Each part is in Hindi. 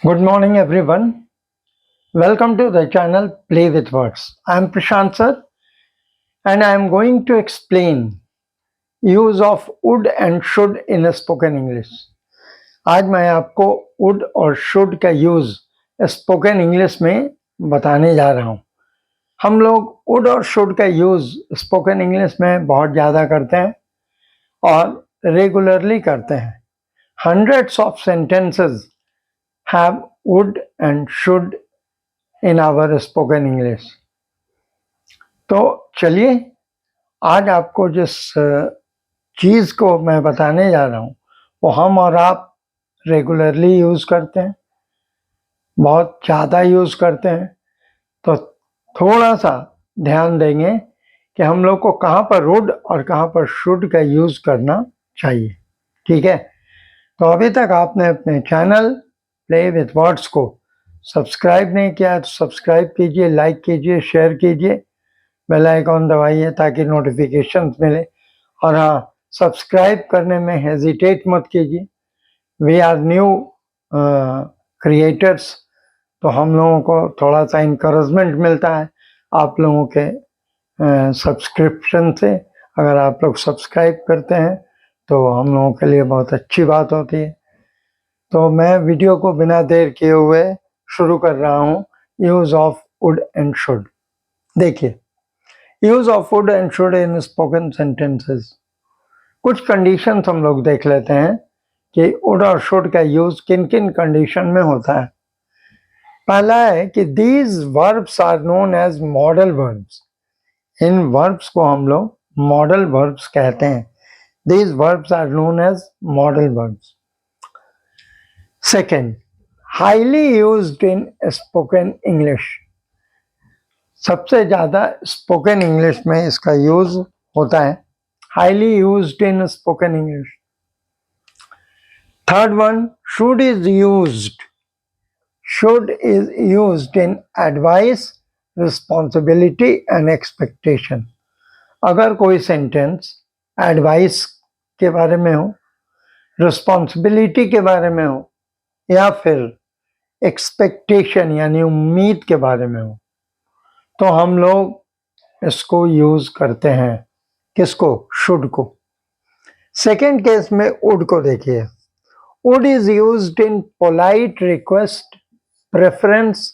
Good morning, everyone. Welcome to the channel Play with Words. I am Prashant sir, and I am going to explain use of would and should in a spoken English. आज मैं आपको would और should का यूज स्पोकन इंग्लिश में बताने जा रहा हूँ। हम लोग would और should का यूज स्पोकन इंग्लिश में बहुत ज़्यादा करते हैं और रेगुलरली करते हैं। Hundreds of sentences have would and should in our spoken English. तो चलिए आज आपको जिस चीज को मैं बताने जा रहा हूँ वो हम और आप रेगुलरली यूज करते हैं, बहुत ज़्यादा यूज करते हैं। तो थोड़ा सा ध्यान देंगे कि हम लोग को कहाँ पर वुड और कहाँ पर शुड का यूज करना चाहिए। ठीक है, तो अभी तक आपने अपने चैनल प्ले विथ वर्ड्स को सब्सक्राइब नहीं किया तो सब्सक्राइब कीजिए, लाइक कीजिए, शेयर कीजिए, बेल आइकॉन दबाइए ताकि नोटिफिकेशंस मिले। और हाँ, सब्सक्राइब करने में हेजिटेट मत कीजिए। वी आर न्यू क्रिएटर्स, तो हम लोगों को थोड़ा सा इंकरेजमेंट मिलता है आप लोगों के सब्सक्रिप्शन से। अगर आप लोग सब्सक्राइब करते हैं तो हम लोगों के लिए बहुत अच्छी बात होती है। तो मैं वीडियो को बिना देर किए हुए शुरू कर रहा हूँ use of would and should. देखिए, use of would and should in spoken sentences. कुछ कंडीशंस हम लोग देख लेते हैं कि वुड और शुड का यूज किन किन कंडीशन में होता है। पहला है कि these verbs are known as modal verbs. इन वर्ब्स को हम लोग मॉडल वर्ब्स कहते हैं। These verbs are known as modal verbs. Second, highly used in spoken English. सबसे ज़्यादा स्पोकन इंग्लिश में इसका यूज होता है। Highly used in spoken English. Third one, should is used. Should is used in advice, responsibility and expectation. अगर कोई सेंटेंस एडवाइस के बारे में हो, रिस्पॉन्सिबिलिटी के बारे में हो या फिर एक्सपेक्टेशन यानी उम्मीद के बारे में हो तो हम लोग इसको यूज करते हैं। किसको? शुड को। सेकेंड केस में वुड को देखिए। Would is used in polite request, preference,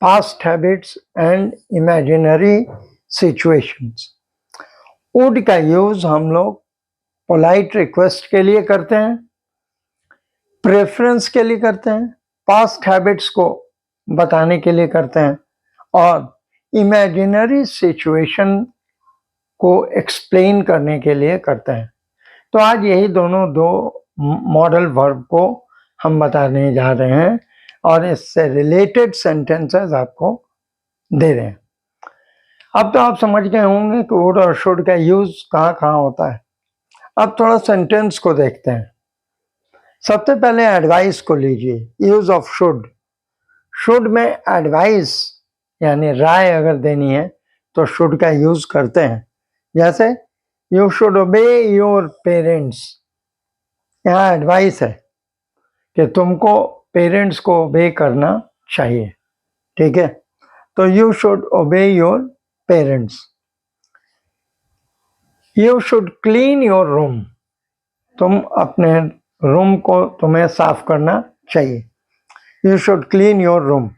past habits and imaginary situations. Would का यूज हम लोग पोलाइट रिक्वेस्ट के लिए करते हैं, प्रेफरेंस के लिए करते हैं, पास्ट हैबिट्स को बताने के लिए करते हैं और इमेजिनरी सिचुएशन को एक्सप्लेन करने के लिए करते हैं। तो आज यही दोनों दो मॉडल वर्ब को हम बताने जा रहे हैं और इससे रिलेटेड सेंटेंसेस आपको दे रहे हैं। अब तो आप समझ गए होंगे कि वुड और शुड का यूज कहाँ कहाँ होता है। अब थोड़ा सेंटेंस को देखते हैं। सबसे पहले एडवाइस को लीजिए। Use of should. शुड में एडवाइस यानी राय अगर देनी है तो शुड का यूज करते हैं। जैसे यू शुड ओबे योर पेरेंट्स। यहाँ एडवाइस है कि तुमको पेरेंट्स को ओबे करना चाहिए। ठीक है, तो यू शुड ओबे your parents. You should clean your room. तुम अपने रूम को तुम्हें साफ करना चाहिए। You should clean your room.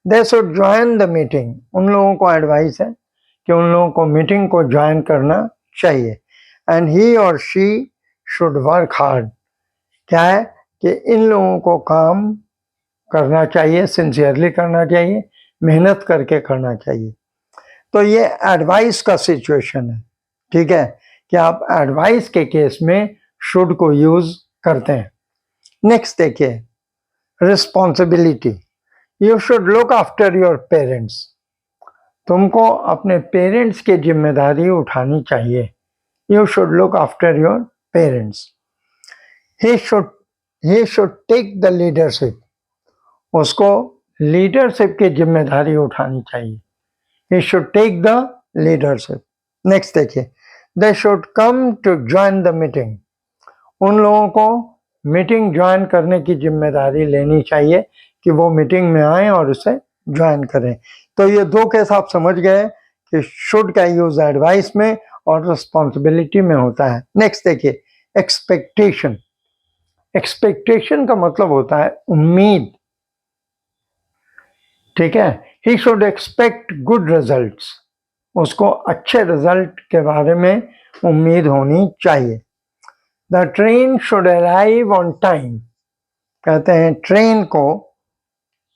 They should join the meeting. उन लोगों को एडवाइस है कि उन लोगों को मीटिंग को ज्वाइन करना चाहिए। एंड ही और शी शुड वर्क हार्ड। क्या है कि इन लोगों को काम करना चाहिए, सिंसियरली करना चाहिए, मेहनत करके करना चाहिए। तो ये एडवाइस का सिचुएशन है। ठीक है, कि आप एडवाइस के केस में शुड को यूज करते हैं। नेक्स्ट देखिए, responsibility. You should look after your parents. तुमको अपने पेरेंट्स की जिम्मेदारी उठानी चाहिए। You should look after your parents. He should take the leadership. उसको लीडरशिप की जिम्मेदारी उठानी चाहिए। He should take the leadership. Next देखिए, they should come to join the meeting. उन लोगों को मीटिंग ज्वाइन करने की जिम्मेदारी लेनी चाहिए कि वो मीटिंग में आए और उसे ज्वाइन करें। तो ये दो केस आप समझ गए कि शुड का यूज एडवाइस में और रिस्पॉन्सिबिलिटी में होता है। नेक्स्ट देखिए, एक्सपेक्टेशन। एक्सपेक्टेशन का मतलब होता है उम्मीद, ठीक है। He should expect good results, उसको अच्छे रिजल्ट के बारे में उम्मीद होनी चाहिए। The train should arrive on time, कहते हैं ट्रेन को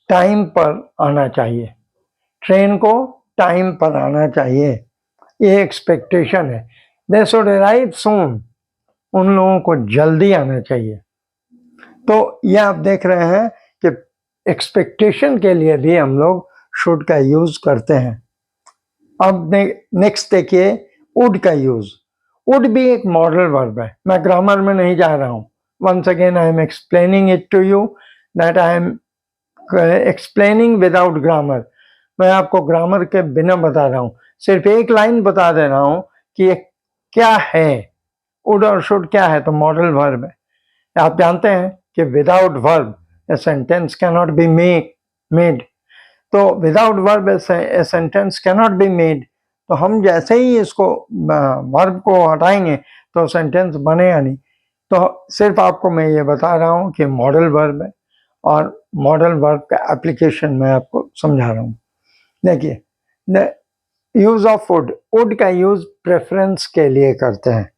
टाइम पर आना चाहिए, ट्रेन को टाइम पर आना चाहिए, ये एक्सपेक्टेशन है। दे शुड अराइव सून, उन लोगों को जल्दी आना चाहिए। तो ये आप देख रहे हैं कि एक्सपेक्टेशन के लिए भी हम लोग शुड का यूज करते हैं। अब नेक्स्ट देखिए, वुड का यूज। वुड भी एक मॉडल वर्ब है। मैं ग्रामर में नहीं जा रहा हूं। Once again I am explaining it to you that I am explaining without grammar. मैं आपको ग्रामर के बिना बता रहा हूं, सिर्फ एक लाइन बता दे रहा हूं कि ये क्या है, वुड और शुड क्या है। तो मॉडल वर्ब है। आप जानते हैं कि without verb a sentence cannot be made. तो without verb a sentence cannot be made. तो हम जैसे ही इसको वर्ब को हटाएंगे तो सेंटेंस बनेगा नहीं। तो सिर्फ आपको मैं ये बता रहा हूँ कि मॉडल वर्ब है और मॉडल वर्ब का एप्लीकेशन मैं आपको समझा रहा हूँ। देखिए, यूज ऑफ वुड। वुड का यूज प्रेफरेंस के लिए करते हैं।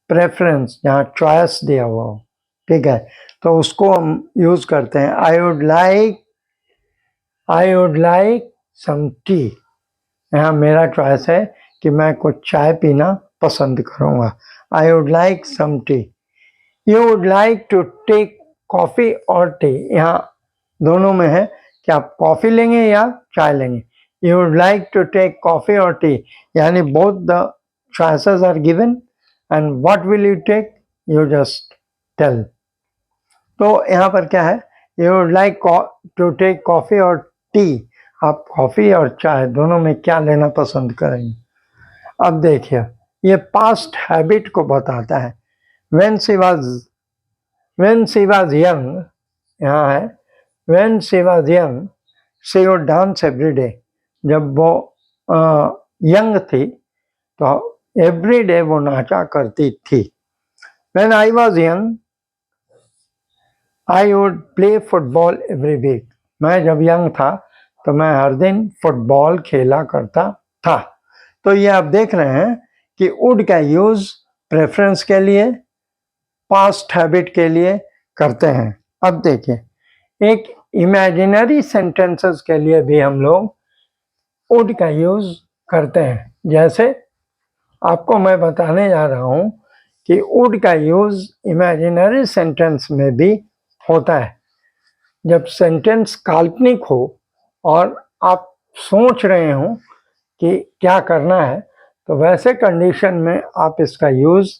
प्रेफरेंस, जहाँ चॉइस दिया हुआ हो, ठीक है, तो उसको हम यूज करते हैं। I would like some tea, यहाँ मेरा चॉइस है कि मैं कुछ चाय पीना पसंद करूँगा। I would like some tea. You would like to take coffee और टी, यहाँ दोनों में है कि आप कॉफ़ी लेंगे या चाय लेंगे। You would like to take coffee और टी, यानी both the choices are given and what will you take, you just tell। तो यहाँ पर क्या है, you would like to take coffee और tea, आप कॉफ़ी और चाय दोनों में क्या लेना पसंद करेंगे। अब देखिए, ये पास्ट हैबिट को बताता है। when she was young, यहाँ है when she was young she would dance every day। जब वो यंग थी तो एवरी डे वो नाचा करती थी। When I was young, I would play football every week। मैं जब यंग था तो मैं हर दिन फुटबॉल खेला करता था। तो ये आप देख रहे हैं कि वुड का यूज प्रेफरेंस के लिए, पास्ट हैबिट के लिए करते हैं। अब देखिए, एक इमेजिनरी सेंटेंसेस के लिए भी हम लोग वुड का यूज करते हैं। जैसे आपको मैं बताने जा रहा हूं कि वुड का यूज इमेजिनरी सेंटेंस में भी होता है। जब सेंटेंस काल्पनिक हो और आप सोच रहे हो कि क्या करना है, तो वैसे कंडीशन में आप इसका यूज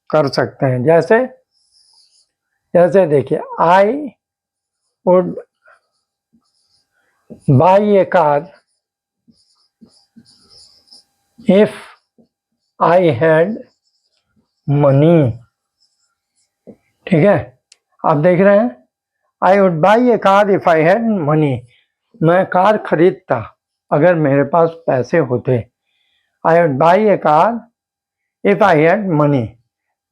कर सकते हैं। जैसे देखिए, I would buy a car if I had money, ठीक है। आप देख रहे हैं, I would buy a car if I had money, मैं कार खरीदता अगर मेरे पास पैसे होते। I would buy a car if I had money.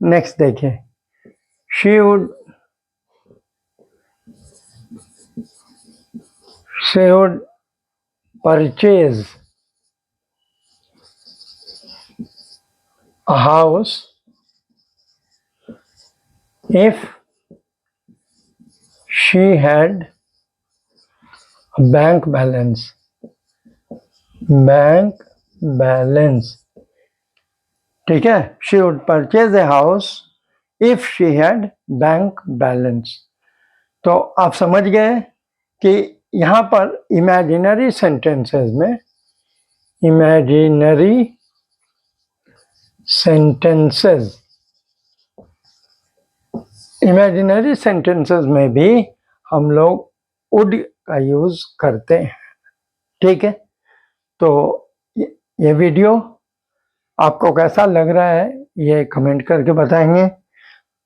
Next देखिए, she would purchase a house if she had a bank balance। ठीक है, she would purchase a house if she had bank balance। तो आप समझ गए कि यहाँ पर इमेजिनरी सेंटेंसेस में भी हम लोग वुड का यूज करते हैं, ठीक है। तो ये वीडियो आपको कैसा लग रहा है ये कमेंट करके बताएंगे।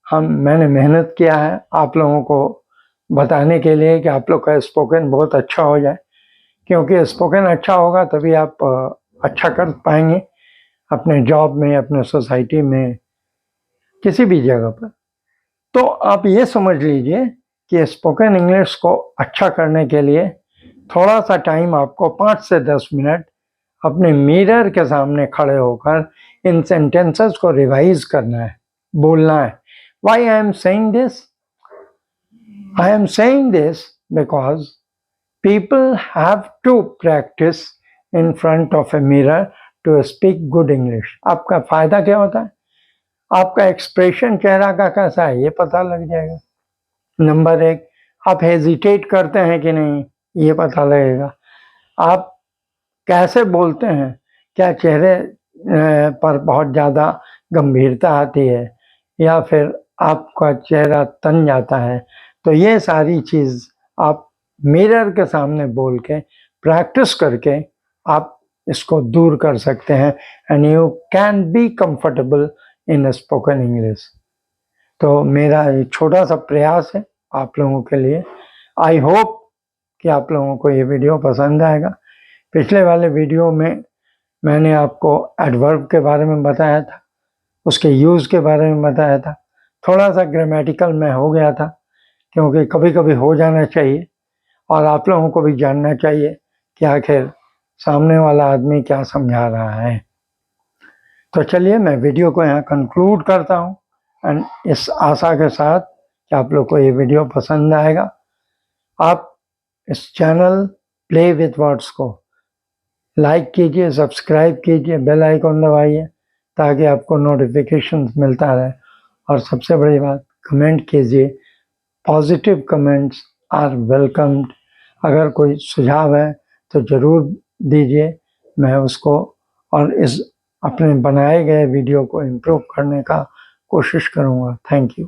मैंने मेहनत किया है आप लोगों को बताने के लिए कि आप लोग का स्पोकन बहुत अच्छा हो जाए, क्योंकि स्पोकन अच्छा होगा तभी आप अच्छा कर पाएंगे अपने जॉब में, अपने सोसाइटी में, किसी भी जगह पर। तो आप ये समझ लीजिए कि स्पोकन इंग्लिश को अच्छा करने के लिए थोड़ा सा टाइम आपको 5 से 10 मिनट अपने मिरर के सामने खड़े होकर इन सेंटेंसेस को रिवाइज करना है, बोलना है। Why I am saying this? I am saying this because people have to practice in front of a mirror to speak good English. आपका फायदा क्या होता है? आपका एक्सप्रेशन चेहरा का कैसा है ये पता लग जाएगा। नंबर 1, आप हेजिटेट करते हैं कि नहीं ये पता लगेगा। आप कैसे बोलते हैं, क्या चेहरे पर बहुत ज़्यादा गंभीरता आती है या फिर आपका चेहरा तन जाता है। तो ये सारी चीज़ आप मिरर के सामने बोल के प्रैक्टिस करके आप इसको दूर कर सकते हैं and you can be comfortable in spoken English. तो मेरा ये छोटा सा प्रयास है आप लोगों के लिए। आई होप कि आप लोगों को ये वीडियो पसंद आएगा। पिछले वाले वीडियो में मैंने आपको एडवर्ब के बारे में बताया था, उसके यूज़ के बारे में बताया था। थोड़ा सा ग्रामेटिकल में हो गया था, क्योंकि कभी कभी हो जाना चाहिए और आप लोगों को भी जानना चाहिए कि आखिर सामने वाला आदमी क्या समझा रहा है। तो चलिए मैं वीडियो को यहाँ कंक्लूड करता हूँ एंड इस आशा के साथ कि आप लोग को ये वीडियो पसंद आएगा। आप इस चैनल प्ले विथ वर्ड्स को लाइक कीजिए, सब्सक्राइब कीजिए, बेल आइकन दबाइए ताकि आपको नोटिफिकेशन मिलता रहे। और सबसे बड़ी बात, कमेंट कीजिए। Positive comments are welcomed. अगर कोई सुझाव है तो ज़रूर दीजिए, मैं उसको और इस अपने बनाए गए वीडियो को इम्प्रूव करने का कोशिश करूँगा। Thank you.